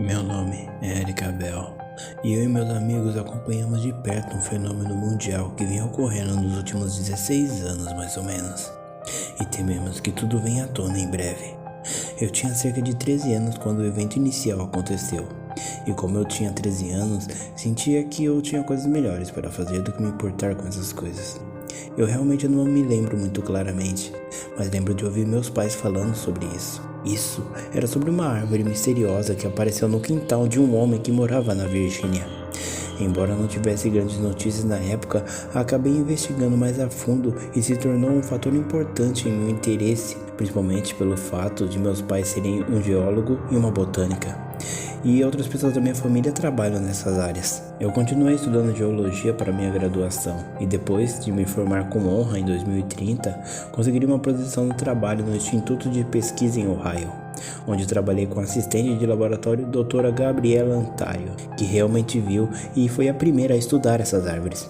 Meu nome é Eric Abel e eu e meus amigos acompanhamos de perto um fenômeno mundial que vinha ocorrendo nos últimos 16 anos mais ou menos, e tememos que tudo venha à tona em breve. Eu tinha cerca de 13 anos quando o evento inicial aconteceu, e como eu tinha 13 anos, sentia que eu tinha coisas melhores para fazer do que me importar com essas coisas. Eu realmente não me lembro muito claramente, mas lembro de ouvir meus pais falando sobre isso. Isso era sobre uma árvore misteriosa que apareceu no quintal de um homem que morava na Virgínia. Embora não tivesse grandes notícias na época, acabei investigando mais a fundo e se tornou um fator importante em meu interesse, principalmente pelo fato de meus pais serem um geólogo e uma botânica. E outras pessoas da minha família trabalham nessas áreas. Eu continuei estudando geologia para minha graduação e depois de me formar com honra em 2030, consegui uma posição de trabalho no Instituto de Pesquisa em Ohio, onde trabalhei com a assistente de laboratório doutora Gabriela Antario, que realmente viu e foi a primeira a estudar essas árvores.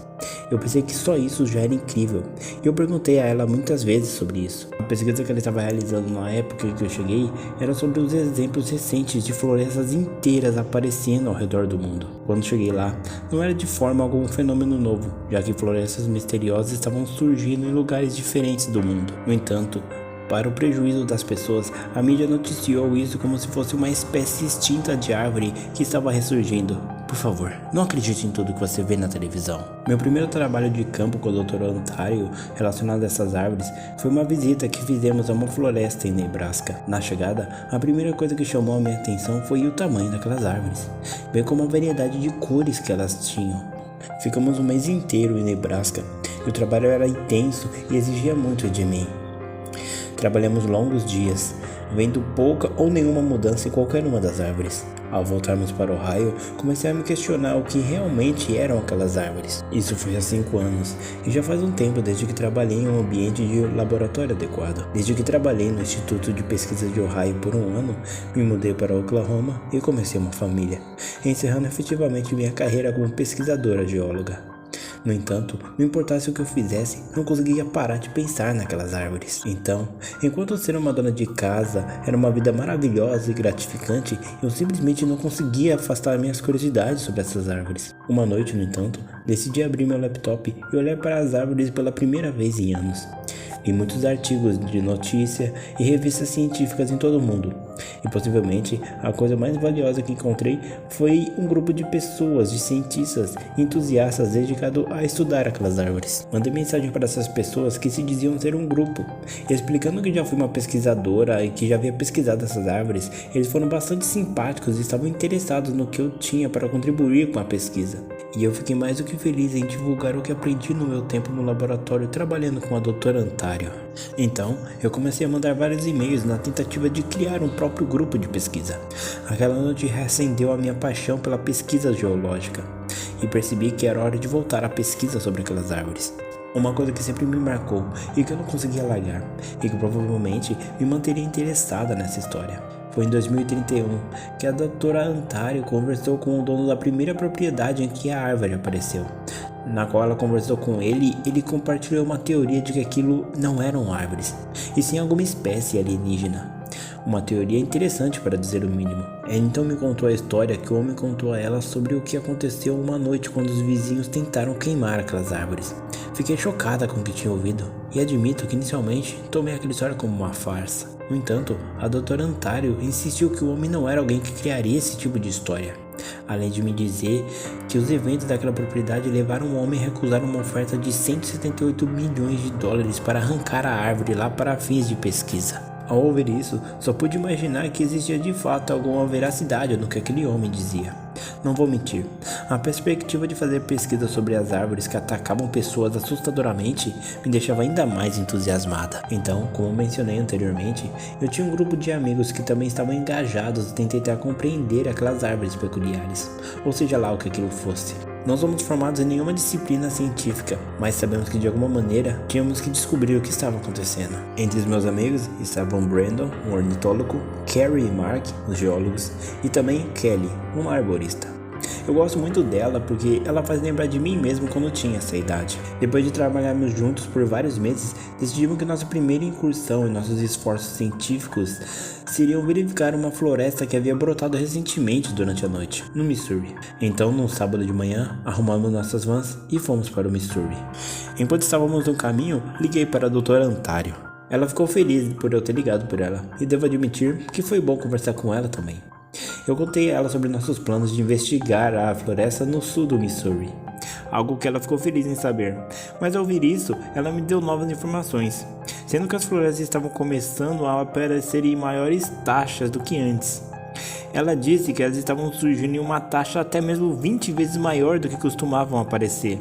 Eu pensei que só isso já era incrível, e eu perguntei a ela muitas vezes sobre isso. A pesquisa que ela estava realizando na época que eu cheguei era sobre os exemplos recentes de florestas inteiras aparecendo ao redor do mundo. Quando cheguei lá, não era de forma algum fenômeno novo, já que florestas misteriosas estavam surgindo em lugares diferentes do mundo. No entanto, para o prejuízo das pessoas, a mídia noticiou isso como se fosse uma espécie extinta de árvore que estava ressurgindo. Por favor, não acredite em tudo que você vê na televisão. Meu primeiro trabalho de campo com o Dr. Antario relacionado a essas árvores foi uma visita que fizemos a uma floresta em Nebraska. Na chegada, a primeira coisa que chamou a minha atenção foi o tamanho daquelas árvores, bem como a variedade de cores que elas tinham. Ficamos um mês inteiro em Nebraska e o trabalho era intenso e exigia muito de mim. Trabalhamos longos dias, vendo pouca ou nenhuma mudança em qualquer uma das árvores. Ao voltarmos para Ohio, comecei a me questionar o que realmente eram aquelas árvores. Isso foi há 5 anos, e já faz um tempo desde que trabalhei em um ambiente de laboratório adequado. Desde que trabalhei no Instituto de Pesquisa de Ohio por um ano, me mudei para Oklahoma e comecei uma família, encerrando efetivamente minha carreira como pesquisadora geóloga. No entanto, não importasse o que eu fizesse, não conseguia parar de pensar naquelas árvores. Então, enquanto ser uma dona de casa era uma vida maravilhosa e gratificante, eu simplesmente não conseguia afastar minhas curiosidades sobre essas árvores. Uma noite, no entanto, decidi abrir meu laptop e olhar para as árvores pela primeira vez em anos. Li muitos artigos de notícia e revistas científicas em todo o mundo, e possivelmente a coisa mais valiosa que encontrei foi um grupo de pessoas, de cientistas e entusiastas dedicado a estudar aquelas árvores. Mandei mensagem para essas pessoas que se diziam ser um grupo, explicando que já fui uma pesquisadora e que já havia pesquisado essas árvores. Eles foram bastante simpáticos e estavam interessados no que eu tinha para contribuir com a pesquisa. E eu fiquei mais do que feliz em divulgar o que aprendi no meu tempo no laboratório trabalhando com a doutora Antario. Então, eu comecei a mandar vários e-mails na tentativa de criar um próprio grupo de pesquisa. Aquela noite reacendeu a minha paixão pela pesquisa geológica e percebi que era hora de voltar à pesquisa sobre aquelas árvores. Uma coisa que sempre me marcou e que eu não conseguia largar, e que provavelmente me manteria interessada nessa história. Foi em 2031 que a doutora Antario conversou com o dono da primeira propriedade em que a árvore apareceu. Na qual ela conversou com ele, ele compartilhou uma teoria de que aquilo não eram árvores, e sim alguma espécie alienígena. Uma teoria interessante, para dizer o mínimo. Ela então me contou a história que o homem contou a ela sobre o que aconteceu uma noite quando os vizinhos tentaram queimar aquelas árvores. Fiquei chocada com o que tinha ouvido, e admito que inicialmente tomei aquela história como uma farsa. No entanto, a doutora Antario insistiu que o homem não era alguém que criaria esse tipo de história, além de me dizer que os eventos daquela propriedade levaram o homem a recusar uma oferta de 178 milhões de dólares para arrancar a árvore lá para fins de pesquisa. Ao ouvir isso, só pude imaginar que existia de fato alguma veracidade no que aquele homem dizia. Não vou mentir, a perspectiva de fazer pesquisa sobre as árvores que atacavam pessoas assustadoramente me deixava ainda mais entusiasmada. Então, como mencionei anteriormente, eu tinha um grupo de amigos que também estavam engajados em tentar compreender aquelas árvores peculiares, ou seja lá o que aquilo fosse. Não somos formados em nenhuma disciplina científica, mas sabemos que de alguma maneira tínhamos que descobrir o que estava acontecendo. Entre os meus amigos estavam Brandon, um ornitólogo, Carrie e Mark, os geólogos, e também Kelly, uma arborista. Eu gosto muito dela porque ela faz lembrar de mim mesmo quando eu tinha essa idade. Depois de trabalharmos juntos por vários meses, decidimos que nossa primeira incursão e nossos esforços científicos seriam verificar uma floresta que havia brotado recentemente durante a noite, no Missouri. Então, num sábado de manhã, arrumamos nossas vans e fomos para o Missouri. Enquanto estávamos no caminho, liguei para a doutora Antário. Ela ficou feliz por eu ter ligado por ela, e devo admitir que foi bom conversar com ela também. Eu contei a ela sobre nossos planos de investigar a floresta no sul do Missouri, algo que ela ficou feliz em saber. Mas ao ouvir isso, ela me deu novas informações, sendo que as florestas estavam começando a aparecer em maiores taxas do que antes. Ela disse que elas estavam surgindo em uma taxa até mesmo 20 vezes maior do que costumavam aparecer.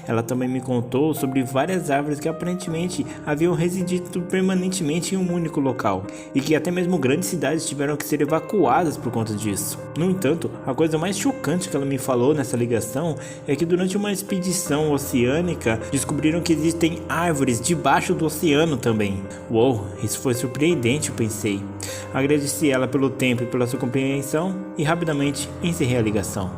Ela também me contou sobre várias árvores que aparentemente haviam residido permanentemente em um único local, e que até mesmo grandes cidades tiveram que ser evacuadas por conta disso. No entanto, a coisa mais chocante que ela me falou nessa ligação é que durante uma expedição oceânica descobriram que existem árvores debaixo do oceano também. Uou, isso foi surpreendente, eu pensei. Agradeci ela pelo tempo e pela sua compreensão e rapidamente encerrei a ligação.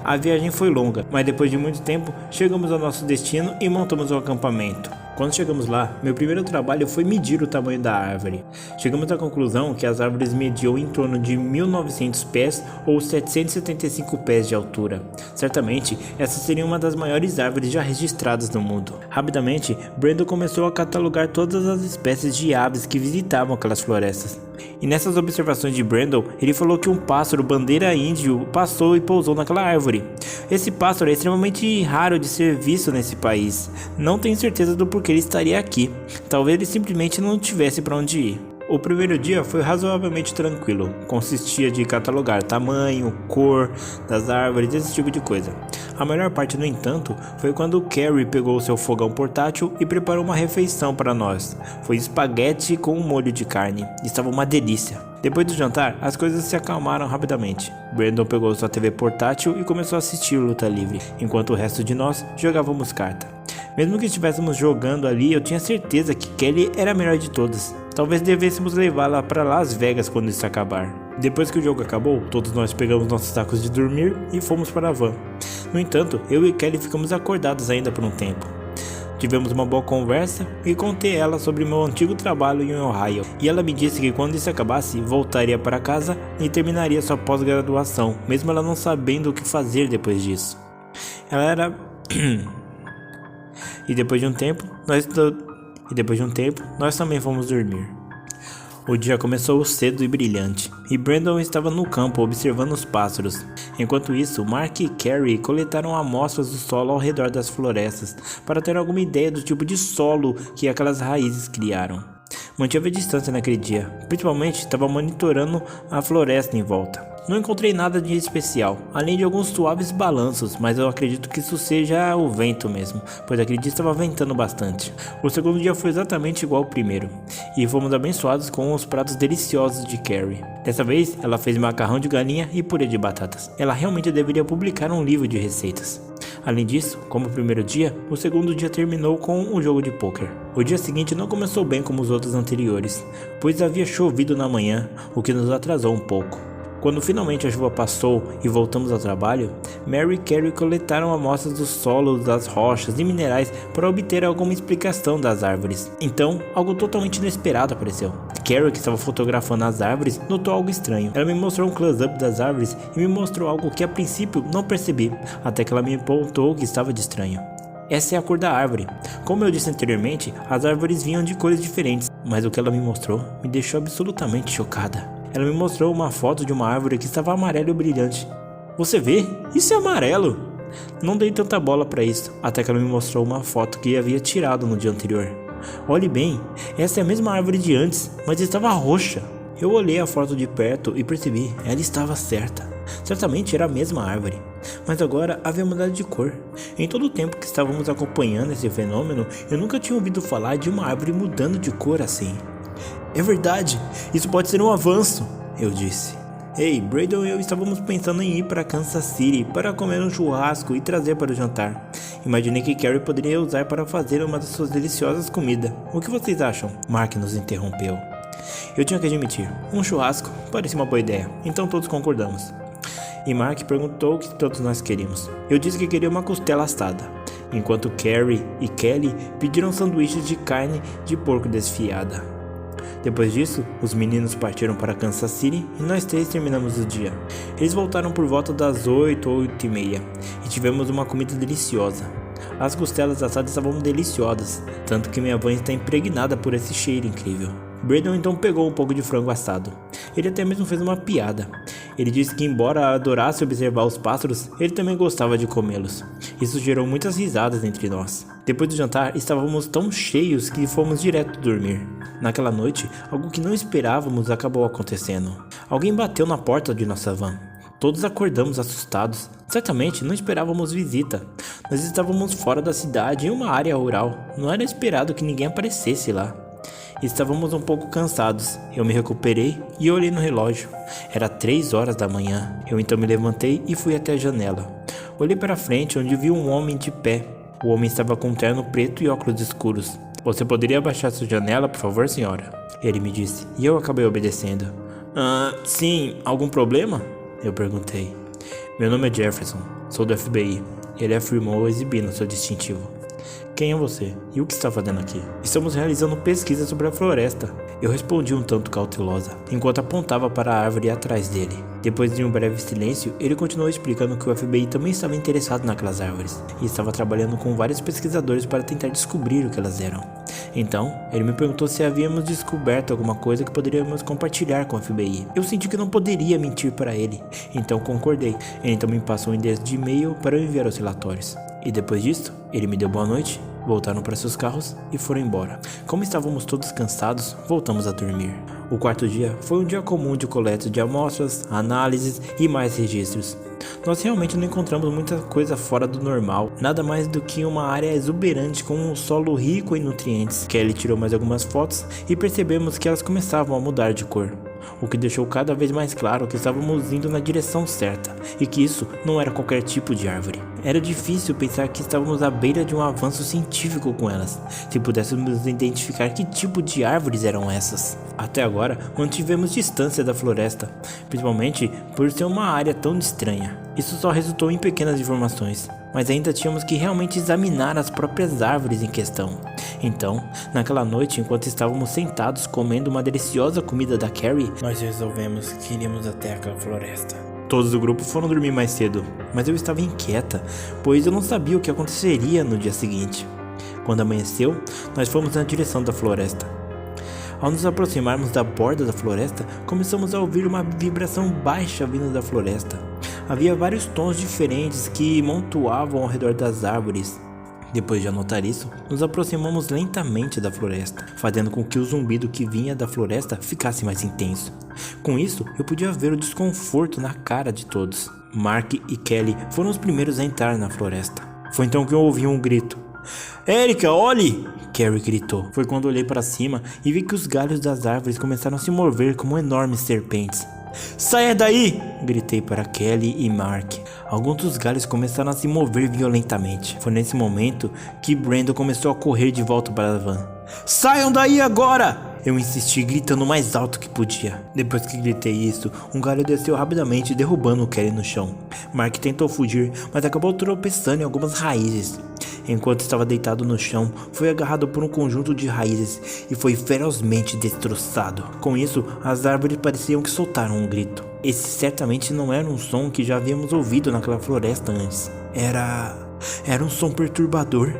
A viagem foi longa, mas depois de muito tempo chegamos ao nosso destino e montamos o acampamento. Quando chegamos lá, meu primeiro trabalho foi medir o tamanho da árvore. Chegamos à conclusão que as árvores mediam em torno de 1900 pés ou 775 pés de altura. Certamente, essa seria uma das maiores árvores já registradas no mundo. Rapidamente, Brandon começou a catalogar todas as espécies de aves que visitavam aquelas florestas. E nessas observações de Brandon, ele falou que um pássaro bandeira índio passou e pousou naquela árvore. Esse pássaro é extremamente raro de ser visto nesse país. Não tenho certeza do porquê ele estaria aqui. Talvez ele simplesmente não tivesse para onde ir. O primeiro dia foi razoavelmente tranquilo. Consistia de catalogar tamanho, cor das árvores, esse tipo de coisa. A melhor parte, no entanto, foi quando Carrie pegou seu fogão portátil e preparou uma refeição para nós. Foi espaguete com um molho de carne. Estava uma delícia. Depois do jantar, as coisas se acalmaram rapidamente. Brandon pegou sua TV portátil e começou a assistir luta livre, enquanto o resto de nós jogávamos carta. Mesmo que estivéssemos jogando ali, eu tinha certeza que Kelly era a melhor de todas. Talvez devêssemos levá-la para Las Vegas quando isso acabar. Depois que o jogo acabou, todos nós pegamos nossos sacos de dormir e fomos para a van. No entanto, eu e Kelly ficamos acordados ainda por um tempo. Tivemos uma boa conversa e contei a ela sobre meu antigo trabalho em Ohio. E ela me disse que quando isso acabasse, voltaria para casa e terminaria sua pós-graduação, mesmo ela não sabendo o que fazer depois disso. Ela era... E depois de um tempo, nós também fomos dormir. O dia começou cedo e brilhante, e Brandon estava no campo observando os pássaros. Enquanto isso, Mark e Carrie coletaram amostras do solo ao redor das florestas, para ter alguma ideia do tipo de solo que aquelas raízes criaram. Mantive a distância naquele dia, principalmente estava monitorando a floresta em volta. Não encontrei nada de especial, além de alguns suaves balanços, mas eu acredito que isso seja o vento mesmo, pois aquele dia estava ventando bastante. O segundo dia foi exatamente igual ao primeiro, e fomos abençoados com os pratos deliciosos de Carrie. Dessa vez, ela fez macarrão de galinha e purê de batatas. Ela realmente deveria publicar um livro de receitas. Além disso, como o primeiro dia, o segundo dia terminou com um jogo de pôquer. O dia seguinte não começou bem como os outros anteriores, pois havia chovido na manhã, o que nos atrasou um pouco. Quando finalmente a chuva passou e voltamos ao trabalho, Mary e Carrie coletaram amostras do solo, das rochas e minerais para obter alguma explicação das árvores. Então, algo totalmente inesperado apareceu. Carrie, que estava fotografando as árvores, notou algo estranho. Ela me mostrou um close-up das árvores e me mostrou algo que a princípio não percebi, até que ela me apontou que estava de estranho. Essa é a cor da árvore. Como eu disse anteriormente, as árvores vinham de cores diferentes, mas o que ela me mostrou me deixou absolutamente chocada. Ela me mostrou uma foto de uma árvore que estava amarela e brilhante. Você vê? Isso é amarelo! Não dei tanta bola para isso, até que ela me mostrou uma foto que havia tirado no dia anterior. Olhe bem, essa é a mesma árvore de antes, mas estava roxa. Eu olhei a foto de perto e percebi, ela estava certa. Certamente era a mesma árvore, mas agora havia mudado de cor. Em todo o tempo que estávamos acompanhando esse fenômeno, eu nunca tinha ouvido falar de uma árvore mudando de cor assim. É verdade, isso pode ser um avanço, eu disse. Ei, Brandon e eu estávamos pensando em ir para Kansas City para comer um churrasco e trazer para o jantar. Imaginei que Carrie poderia usar para fazer uma das suas deliciosas comidas. O que vocês acham? Mark nos interrompeu. Eu tinha que admitir, um churrasco parecia uma boa ideia, então todos concordamos. e Mark perguntou o que todos nós queríamos. Eu disse que queria uma costela assada, enquanto Carrie e Kelly pediram sanduíches de carne de porco desfiada. Depois disso, os meninos partiram para Kansas City e nós três terminamos o dia. Eles voltaram por volta das 8 ou 8:30 e tivemos uma comida deliciosa. As costelas assadas estavam deliciosas, tanto que minha avó está impregnada por esse cheiro incrível. Brandon então pegou um pouco de frango assado. Ele até mesmo fez uma piada. Ele disse que, embora adorasse observar os pássaros, ele também gostava de comê-los. Isso gerou muitas risadas entre nós. Depois do jantar, estávamos tão cheios que fomos direto dormir. Naquela noite, algo que não esperávamos acabou acontecendo. Alguém bateu na porta de nossa van. Todos acordamos assustados. Certamente não esperávamos visita. Nós estávamos fora da cidade em uma área rural. Não era esperado que ninguém aparecesse lá. Estávamos um pouco cansados. Eu me recuperei e olhei no relógio. Era 3 horas da manhã. Eu então me levantei e fui até a janela. Olhei para frente, onde vi um homem de pé. O homem estava com um terno preto e óculos escuros. Você poderia abaixar sua janela, por favor, senhora? Ele me disse, e eu acabei obedecendo. Sim, algum problema? Eu perguntei. Meu nome é Jefferson, sou do FBI. Ele afirmou, exibindo seu distintivo. Quem é você? E o que está fazendo aqui? Estamos realizando pesquisa sobre a floresta. Eu respondi um tanto cautelosa, enquanto apontava para a árvore atrás dele. Depois de um breve silêncio, ele continuou explicando que o FBI também estava interessado naquelas árvores, e estava trabalhando com vários pesquisadores para tentar descobrir o que elas eram. Então, ele me perguntou se havíamos descoberto alguma coisa que poderíamos compartilhar com o FBI. Eu senti que não poderia mentir para ele, então concordei. Ele então me passou um endereço de e-mail para eu enviar os relatórios. E depois disso, ele me deu boa noite, voltaram para seus carros e foram embora. Como estávamos todos cansados, voltamos a dormir. O quarto dia foi um dia comum de coleta de amostras, análises e mais registros. Nós realmente não encontramos muita coisa fora do normal, nada mais do que uma área exuberante com um solo rico em nutrientes. Kelly tirou mais algumas fotos e percebemos que elas começavam a mudar de cor, o que deixou cada vez mais claro que estávamos indo na direção certa e que isso não era qualquer tipo de árvore. Era difícil pensar que estávamos à beira de um avanço científico com elas, se pudéssemos identificar que tipo de árvores eram essas. Até agora, mantivemos distância da floresta, principalmente por ser uma área tão estranha. Isso só resultou em pequenas informações, mas ainda tínhamos que realmente examinar as próprias árvores em questão. Então, naquela noite, enquanto estávamos sentados comendo uma deliciosa comida da Carrie, nós resolvemos que iríamos até aquela floresta. Todos do grupo foram dormir mais cedo, mas eu estava inquieta, pois eu não sabia o que aconteceria no dia seguinte. Quando amanheceu, nós fomos na direção da floresta. Ao nos aproximarmos da borda da floresta, começamos a ouvir uma vibração baixa vindo da floresta. Havia vários tons diferentes que montuavam ao redor das árvores. Depois de anotar isso, nos aproximamos lentamente da floresta, fazendo com que o zumbido que vinha da floresta ficasse mais intenso. Com isso, eu podia ver o desconforto na cara de todos. Mark e Kelly foram os primeiros a entrar na floresta. Foi então que eu ouvi um grito. Erica, olhe! Carrie gritou. Foi quando olhei para cima e vi que os galhos das árvores começaram a se mover como enormes serpentes. Saia daí! Gritei para Kelly e Mark. Alguns dos galhos começaram a se mover violentamente. Foi nesse momento que Brandon começou a correr de volta para a van. Saiam daí agora! Eu insisti, gritando o mais alto que podia. Depois que gritei isso, um galho desceu rapidamente, derrubando Kelly no chão. Mark tentou fugir, mas acabou tropeçando em algumas raízes. Enquanto estava deitado no chão, foi agarrado por um conjunto de raízes e foi ferozmente destroçado. Com isso, as árvores pareciam que soltaram um grito. Esse certamente não era um som que já havíamos ouvido naquela floresta antes. Era um som perturbador.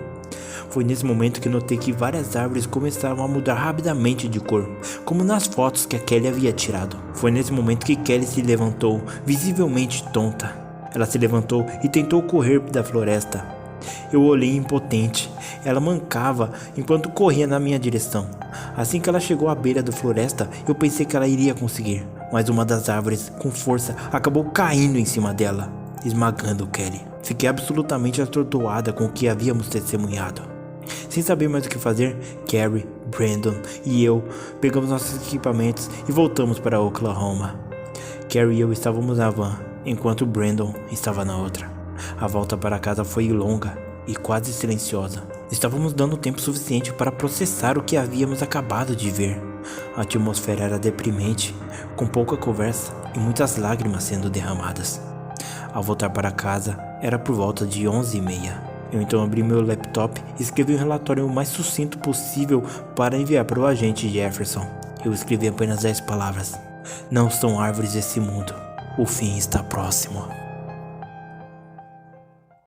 Foi nesse momento que notei que várias árvores começaram a mudar rapidamente de cor, como nas fotos que a Kelly havia tirado. Foi nesse momento que Kelly se levantou, visivelmente tonta. Ela se levantou e tentou correr da floresta. Eu olhei impotente. Ela mancava enquanto corria na minha direção. Assim que ela chegou à beira da floresta, eu pensei que ela iria conseguir, mas uma das árvores, com força, acabou caindo em cima dela, esmagando Kelly. Fiquei absolutamente atordoada com o que havíamos testemunhado. Sem saber mais o que fazer, Carrie, Brandon e eu pegamos nossos equipamentos e voltamos para Oklahoma. Carrie e eu estávamos na van, enquanto Brandon estava na outra. A volta para casa foi longa e quase silenciosa. Estávamos dando tempo suficiente para processar o que havíamos acabado de ver. A atmosfera era deprimente, com pouca conversa e muitas lágrimas sendo derramadas. Ao voltar para casa, era por volta de 11h30. Eu então abri meu laptop e escrevi um relatório o mais sucinto possível para enviar para o agente Jefferson. Eu escrevi apenas 10 palavras. Não são árvores esse mundo. O fim está próximo.